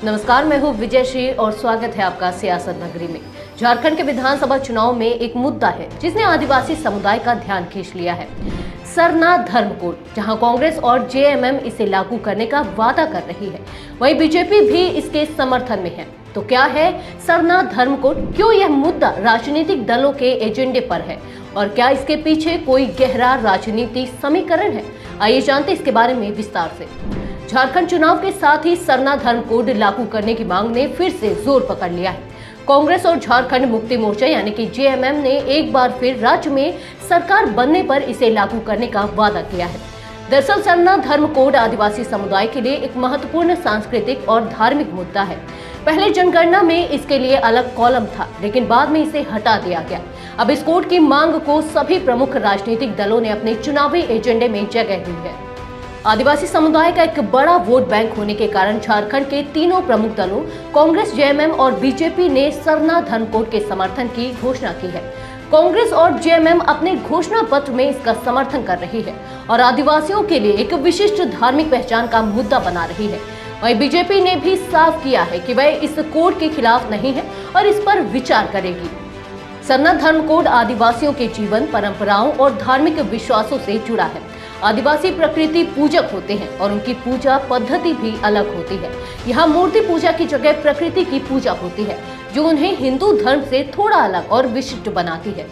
नमस्कार, मैं हूँ विजय श्री और स्वागत है आपका सियासत नगरी में। झारखंड के विधानसभा चुनाव में एक मुद्दा है जिसने आदिवासी समुदाय का ध्यान खींच लिया है। सरना धर्म कोड, जहां कांग्रेस और जेएमएम इसे लागू करने का वादा कर रही है, वहीं बीजेपी भी इसके समर्थन में है। तो क्या है सरना धर्म कोड? क्यों यह मुद्दा राजनीतिक दलों के एजेंडे पर है और क्या इसके पीछे कोई गहरा राजनीतिक समीकरण है? आइए जानते इसके बारे में विस्तार से। झारखंड चुनाव के साथ ही सरना धर्म कोड लागू करने की मांग ने फिर से जोर पकड़ लिया है। कांग्रेस और झारखंड मुक्ति मोर्चा यानी कि जेएमएम ने एक बार फिर राज्य में सरकार बनने पर इसे लागू करने का वादा किया है। दरअसल सरना धर्म कोड आदिवासी समुदाय के लिए एक महत्वपूर्ण सांस्कृतिक और धार्मिक मुद्दा है। पहले जनगणना में इसके लिए अलग कॉलम था, लेकिन बाद में इसे हटा दिया गया। अब इस कोड की मांग को सभी प्रमुख राजनीतिक दलों ने अपने चुनावी एजेंडे में जगह दी है। आदिवासी समुदाय का एक बड़ा वोट बैंक होने के कारण झारखंड के तीनों प्रमुख दलों कांग्रेस, जेएमएम और बीजेपी ने सरना धर्म कोड के समर्थन की घोषणा की है। कांग्रेस और जेएमएम अपने घोषणा पत्र में इसका समर्थन कर रही है और आदिवासियों के लिए एक विशिष्ट धार्मिक पहचान का मुद्दा बना रही है। वहीं बीजेपी ने भी साफ किया है कि वह इस कोड के खिलाफ नहीं है और इस पर विचार करेगी। सरना धर्म कोड आदिवासियों के जीवन, परंपराओं और धार्मिक विश्वासों से जुड़ा है। आदिवासी प्रकृति पूजक होते हैं और उनकी पूजा पद्धति भी अलग होती है। यहाँ मूर्ति पूजा की जगह प्रकृति की पूजा होती है, जो उन्हें हिंदू धर्म से थोड़ा अलग और विशिष्ट बनाती है।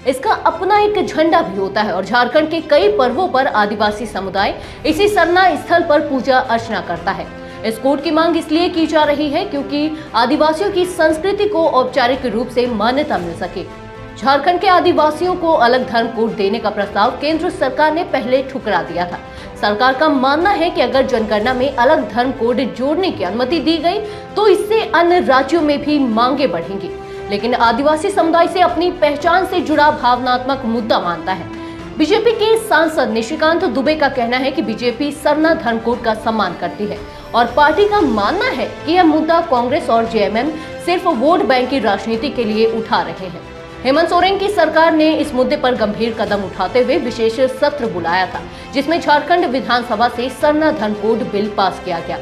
इसका अपना एक झंडा भी होता है और झारखंड के कई पर्वों पर आदिवासी समुदाय इसी सरना स्थल पर पूजा अर्चना करता है। इस कोड की मांग इसलिए की जा रही है क्योंकि आदिवासियों की संस्कृति को औपचारिक रूप से मान्यता मिल सके। झारखंड के आदिवासियों को अलग धर्म कोड देने का प्रस्ताव केंद्र सरकार ने पहले ठुकरा दिया था। सरकार का मानना है कि अगर जनगणना में अलग धर्म कोड जोड़ने की अनुमति दी गई तो इससे अन्य राज्यों में भी मांगे बढ़ेंगी, लेकिन आदिवासी समुदाय से अपनी पहचान से जुड़ा भावनात्मक मुद्दा मानता है। बीजेपी के सांसद निशिकांत दुबे का कहना है कि बीजेपी सरना धर्म कोड का सम्मान करती है और पार्टी का मानना है कि यह मुद्दा कांग्रेस और जेएमएम सिर्फ वोट बैंक की राजनीति के लिए उठा रहे हैं। हेमंत सोरेन की सरकार ने इस मुद्दे पर गंभीर कदम उठाते हुए विशेष सत्र बुलाया था, जिसमें झारखंड विधानसभा से सरना धर्म कोड बिल पास किया गया।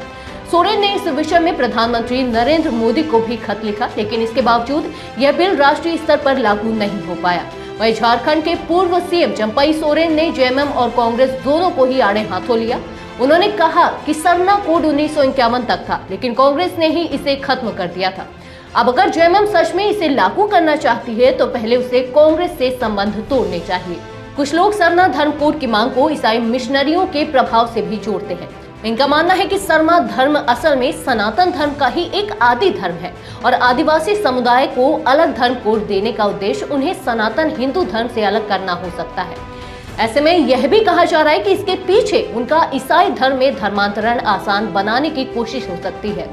सोरेन ने इस विषय में प्रधानमंत्री नरेंद्र मोदी को भी खत लिखा, लेकिन इसके बावजूद यह बिल राष्ट्रीय स्तर पर लागू नहीं हो पाया। वहीं झारखंड के पूर्व सीएम चंपई सोरेन ने जेएमएम और कांग्रेस दोनों को ही आड़े हाथों लिया। उन्होंने कहा कि सरना कोड 1951 तक था, लेकिन कांग्रेस ने ही इसे खत्म कर दिया था। अब अगर जेएमएम सच में इसे लागू करना चाहती है तो पहले उसे कांग्रेस से संबंध तोड़ने चाहिए। कुछ लोग सरना धर्म कोड की मांग को ईसाई मिशनरियों के प्रभाव से भी जोड़ते हैं। इनका मानना है कि सरना धर्म असल में सनातन धर्म का ही एक आदि धर्म है और आदिवासी समुदाय को अलग धर्म कोड देने का उद्देश्य उन्हें सनातन हिंदू धर्म से अलग करना हो सकता है। ऐसे में यह भी कहा जा रहा है कि इसके पीछे उनका ईसाई धर्म में धर्मांतरण आसान बनाने की कोशिश हो सकती है।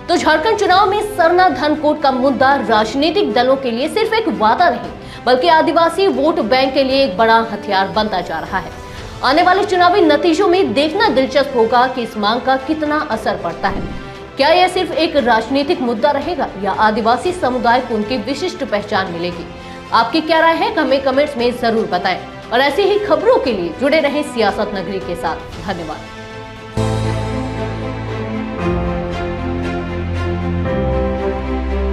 तो झारखंड चुनाव में सरना धर्म कोड का मुद्दा राजनीतिक दलों के लिए सिर्फ एक वादा नहीं, बल्कि आदिवासी वोट बैंक के लिए एक बड़ा हथियार बनता जा रहा है। आने वाले चुनावी नतीजों में देखना दिलचस्प होगा कि इस मांग का कितना असर पड़ता है। क्या यह सिर्फ एक राजनीतिक मुद्दा रहेगा या आदिवासी समुदाय को उनकी विशिष्ट पहचान मिलेगी? आपकी क्या राय है? हमें कमेंट्स में जरूर बताएं और ऐसी ही खबरों के लिए जुड़े रहें सियासत नगरी के साथ। धन्यवाद।